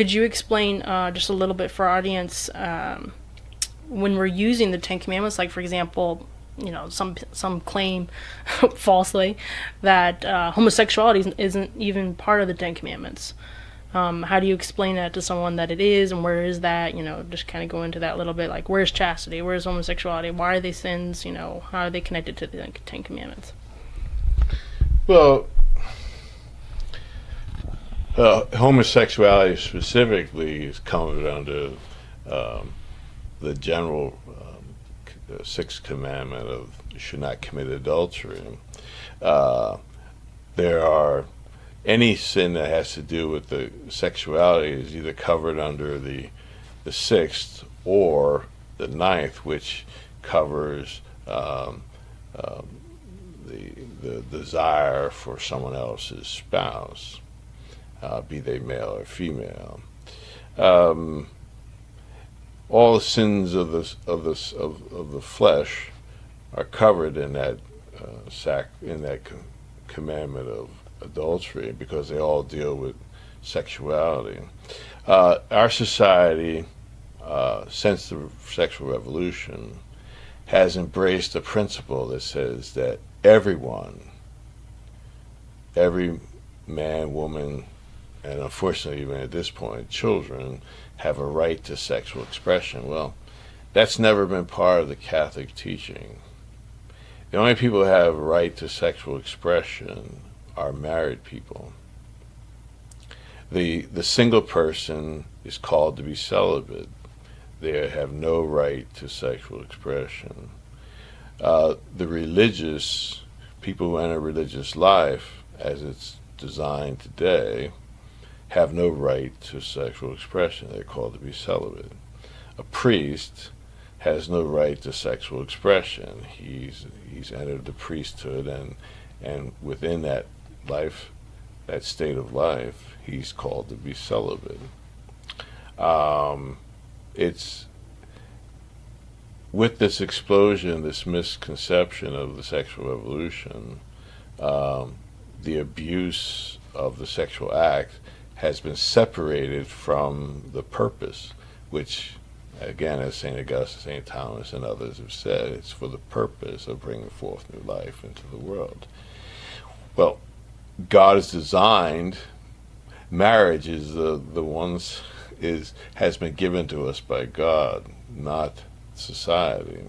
Could you explain just a little bit for our audience when we're using the Ten Commandments? Like, for example, some claim falsely that homosexuality isn't even part of the Ten Commandments. How do you explain that to someone that it is, and where is that? Just kind of go into that a little bit. Like, where's chastity? Where's homosexuality? Why are they sins? How are they connected to the Ten Commandments? Well, homosexuality specifically is covered under the general sixth commandment of you should not commit adultery. There are any sin that has to do with the sexuality is either covered under the sixth or the ninth, which covers the desire for someone else's spouse, be they male or female. All the sins of the flesh are covered in that commandment of adultery, because they all deal with sexuality. Our society, since the sexual revolution, has embraced a principle that says that every man, woman, and unfortunately even at this point, children, have a right to sexual expression. Well, that's never been part of the Catholic teaching. The only people who have a right to sexual expression are married people. The single person is called to be celibate. They have no right to sexual expression. The religious people who enter religious life, as it's designed today, have no right to sexual expression. They're called to be celibate. A priest has no right to sexual expression. He's entered the priesthood, and within that life, that state of life, he's called to be celibate. It's with this explosion, this misconception of the sexual revolution, the abuse of the sexual act has been separated from the purpose, which, again, as St. Augustine, St. Thomas, and others have said, it's for the purpose of bringing forth new life into the world. Well, God has designed marriage has been given to us by God, not society,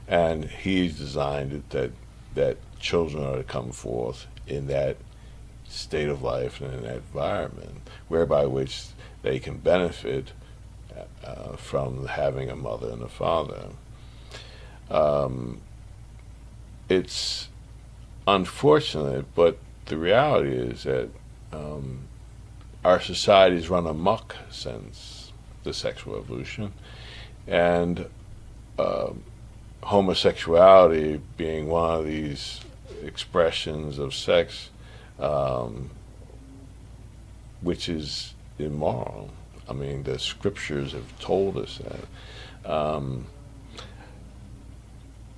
and He's designed it that children are to come forth in that state of life and in that environment, whereby which they can benefit from having a mother and a father. It's unfortunate, but the reality is that our society's run amok since the sexual revolution, and homosexuality being one of these expressions of sex, which is immoral. I mean, the scriptures have told us that.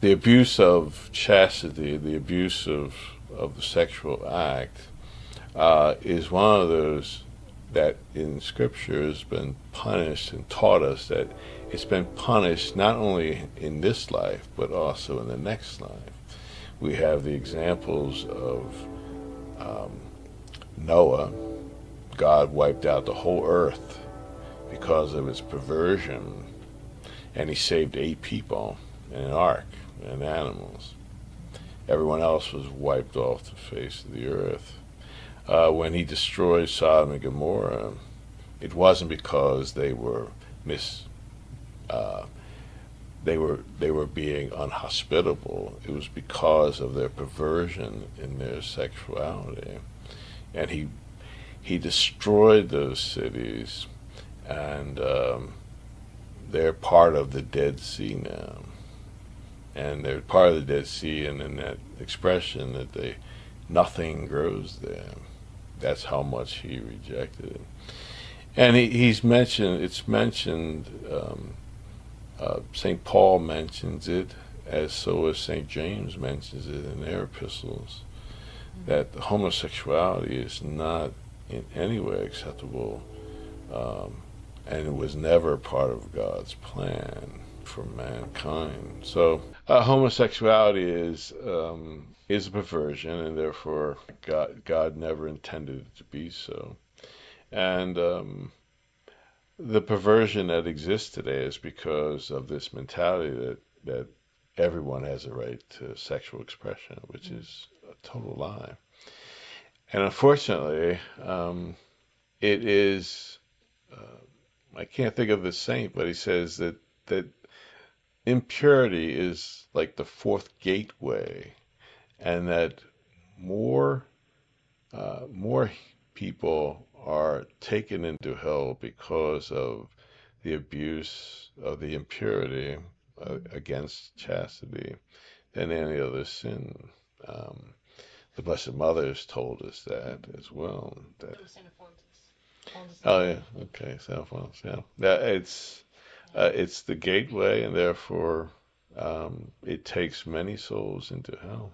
The abuse of chastity, the abuse of the sexual act, is one of those that in Scripture has been punished, and taught us that it's been punished not only in this life, but also in the next life. We have the examples of Noah. God wiped out the whole earth because of his perversion, and he saved 8 people in an ark and animals. Everyone else was wiped off the face of the earth. When he destroyed Sodom and Gomorrah, it wasn't because they were being unhospitable. It was because of their perversion in their sexuality, and he destroyed those cities, and they're part of the Dead Sea now. And they're part of the Dead Sea, and in that expression that nothing grows there. That's how much he rejected it. And it's mentioned, St. Paul mentions it, as so as St. James mentions it in their epistles, that homosexuality is not in any way acceptable and it was never part of God's plan for mankind. So homosexuality is a perversion, and therefore God never intended it to be so. And the perversion that exists today is because of this mentality that everyone has a right to sexual expression, which is a total lie. And unfortunately, it is, I can't think of the saint, but he says that impurity is like the fourth gateway, and that more more people are taken into hell because of the abuse of the impurity against chastity than any other sin. The Blessed Mother has told us that as well. That, oh yeah, okay, San Alphonse, yeah. That it's the gateway, and therefore it takes many souls into hell.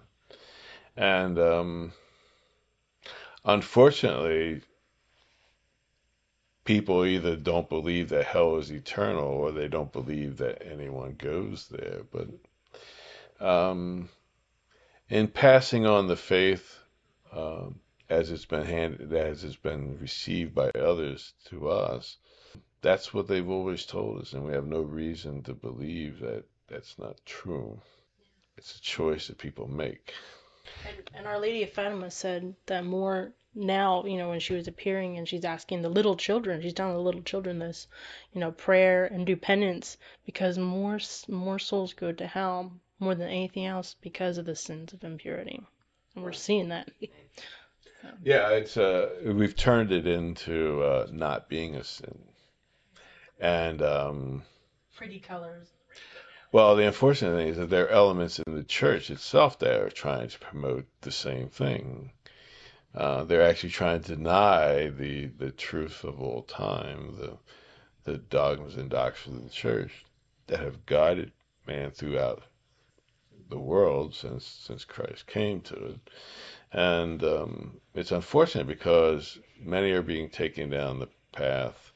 And unfortunately, people either don't believe that hell is eternal, or they don't believe that anyone goes there. But in passing on the faith, as it's been received by others to us, that's what they've always told us, and we have no reason to believe that that's not true. It's a choice that people make. And Our Lady of Fatima said that more now, when she was appearing and she's asking the little children, she's telling the little children this, prayer and do penance, because more souls go to hell more than anything else because of the sins of impurity. And we're seeing that. Yeah, it's we've turned it into not being a sin. And Pretty colors. well, the unfortunate thing is that there are elements in the church itself that are trying to promote the same thing. They're actually trying to deny the truth of all time, the dogmas and doctrines of the church that have guided man throughout the world since Christ came to it. And it's unfortunate because many are being taken down the path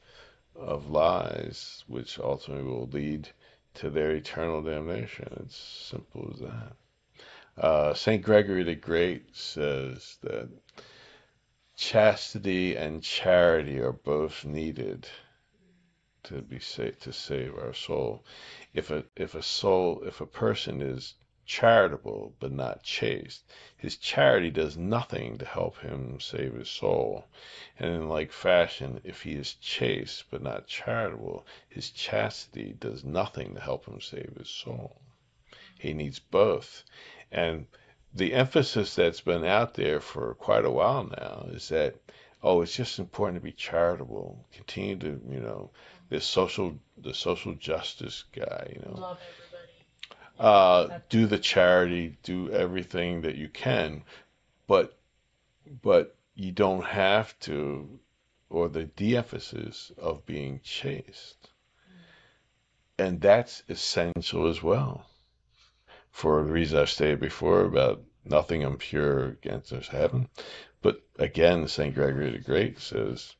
of lies, which ultimately will lead to their eternal damnation. It's simple as that. St. Gregory the Great says that chastity and charity are both needed to save our soul. If a person is charitable but not chaste, his charity does nothing to help him save his soul. And in like fashion, if he is chaste but not charitable, his chastity does nothing to help him save his soul. He needs both. And the emphasis that's been out there for quite a while now is that, oh, it's just important to be charitable. Continue to, the social justice guy, Love everybody. do the charity, do everything that you can, but you don't have to, or the de-emphasis of being chaste. And that's essential as well, for the reason I've stated before about nothing impure enters heaven. But again, St. Gregory the Great says,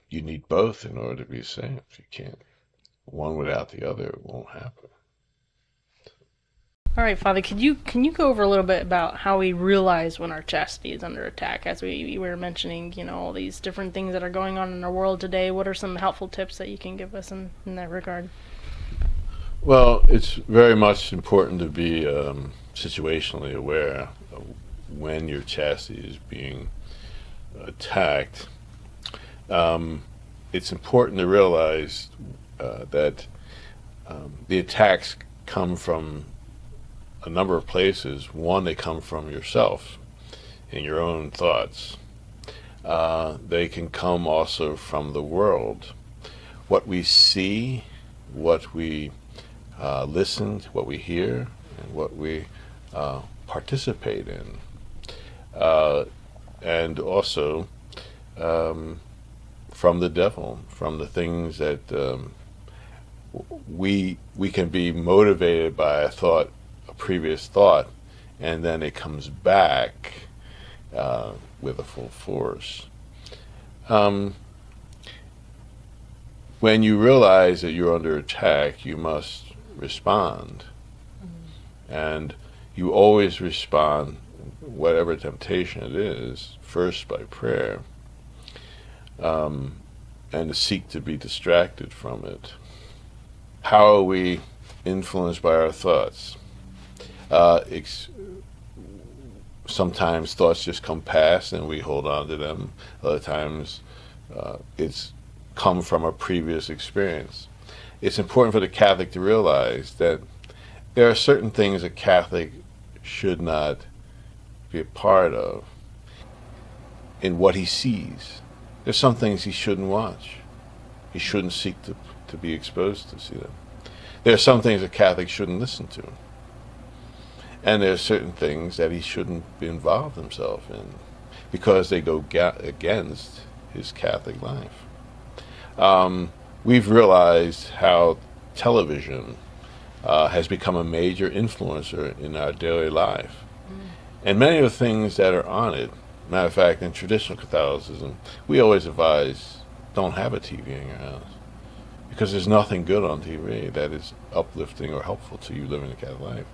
you need both in order to be saved. You can't, one without the other, it won't happen. All right, Father, can you go over a little bit about how we realize when our chastity is under attack? As we were mentioning, all these different things that are going on in our world today. What are some helpful tips that you can give us in that regard? Well, it's very much important to be situationally aware of when your chastity is being attacked. It's important to realize that the attacks come from a number of places. One, they come from yourself and your own thoughts. They can come also from the world. What we see, what we listen to, what we hear, and what we participate in. And also from the devil, from the things that we can be motivated by a previous thought, and then it comes back with a full force. Um, when you realize that you're under attack, you must respond. And you always respond, whatever temptation it is, first by prayer, and to seek to be distracted from it. How are we influenced by our thoughts? Sometimes thoughts just come past and we hold on to them. Other times it's come from a previous experience. It's important for the Catholic to realize that there are certain things a Catholic should not be a part of in what he sees. There's some things he shouldn't watch. He shouldn't seek to be exposed to see them. There are some things a Catholic shouldn't listen to. And there are certain things that he shouldn't be involved himself in because they go against his Catholic life. We've realized how television has become a major influencer in our daily life. And many of the things that are on it, matter of fact, in traditional Catholicism, we always advise don't have a TV in your house because there's nothing good on TV that is uplifting or helpful to you living a Catholic life.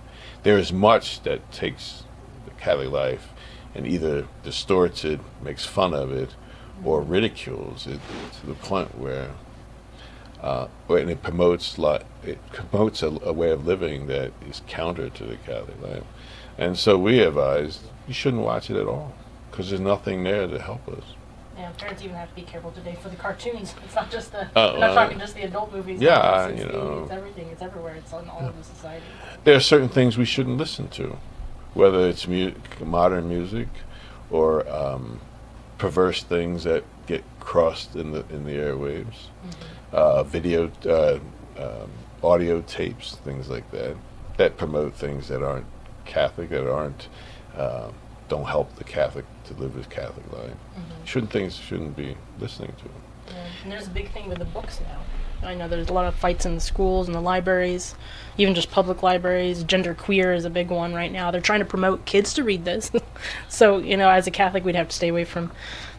There is much that takes the Catholic life and either distorts it, makes fun of it, or ridicules it to the point where it promotes a way of living that is counter to the Catholic life. And so we advise you shouldn't watch it at all because there's nothing there to help us. Yeah, parents even have to be careful today for the cartoons. It's not just the, I'm not talking just the adult movies. Yeah, it's everything. It's everywhere. It's on all of the society. There are certain things we shouldn't listen to, whether it's modern music or perverse things that get crossed in the airwaves, video, audio tapes, things like that promote things that aren't Catholic, that aren't don't help the Catholic to live his Catholic life. Shouldn't be listening to. Yeah. And there's a big thing with the books now. I know there's a lot of fights in the schools and the libraries, even just public libraries. Gender queer is a big one right now. They're trying to promote kids to read this. So, as a Catholic, we'd have to stay away from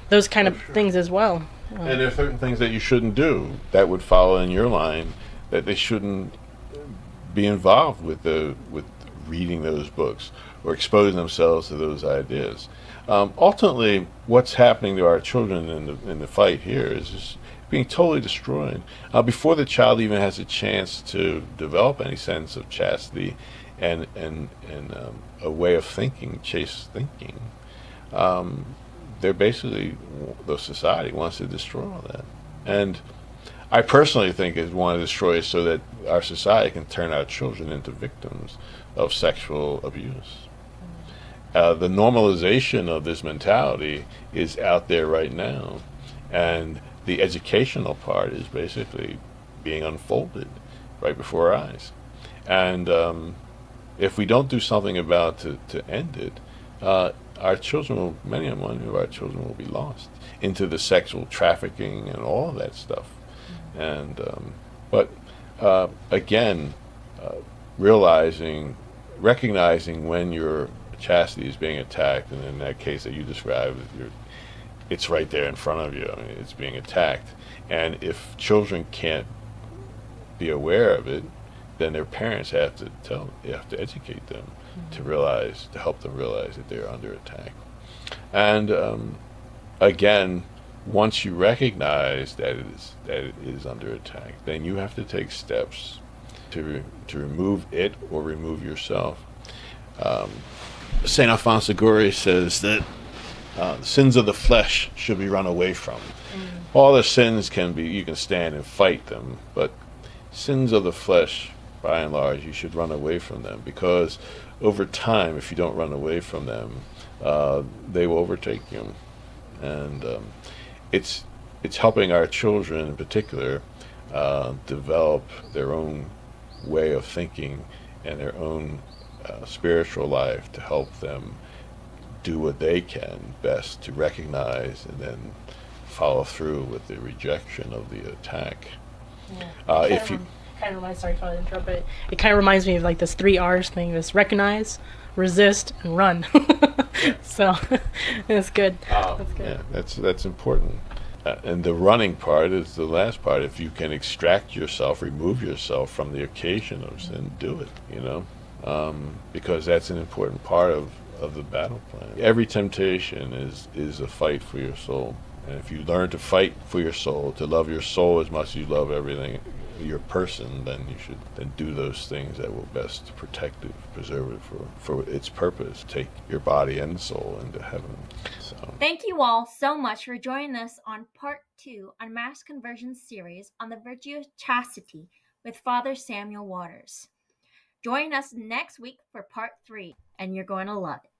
those kind of things as well. And there are certain things that you shouldn't do that would follow in your line, that they shouldn't be involved with reading those books or exposing themselves to those ideas. Ultimately, what's happening to our children in the fight here is just being totally destroyed before the child even has a chance to develop any sense of chastity and a way of thinking, chaste thinking. They're basically, the society wants to destroy all that. And I personally think it want to destroy it so that our society can turn our children into victims of sexual abuse. The normalization of this mentality is out there right now, and the educational part is basically being unfolded right before our eyes. And if we don't do something about to end it, our children many of our children will be lost into the sexual trafficking and all of that stuff. And but again, recognizing when your chastity is being attacked, and in that case that you described, it's right there in front of you. I mean, it's being attacked. And if children can't be aware of it, then their parents have to educate them to help them realize that they're under attack. And again, once you recognize that it is under attack, then you have to take steps to remove it or remove yourself. Saint Alphonse de Gouri says that sins of the flesh should be run away from. All the sins you can stand and fight them, but sins of the flesh, by and large, you should run away from them, because over time, if you don't run away from them, they will overtake you. And it's helping our children in particular develop their own way of thinking and their own spiritual life to help them do what they can best to recognize and then follow through with the rejection of the attack. Sorry to interrupt, but it kind of reminds me of like this 3 R's thing: this recognize, resist, and run. So that's good. That's good. Yeah, that's important. And the running part is the last part. If you can extract yourself, remove yourself from the occasion of sin, do it, because that's an important part of the battle plan. Every temptation is a fight for your soul. And if you learn to fight for your soul, to love your soul as much as you love everything, your person, then you should then do those things that will best protect it, preserve it for its purpose. Take your body and soul into heaven. So thank you all so much for joining us on part 2 on Massconversions series on the virtue of chastity with Father Samuel Waters. Join us next week for part 3, and you're going to love it.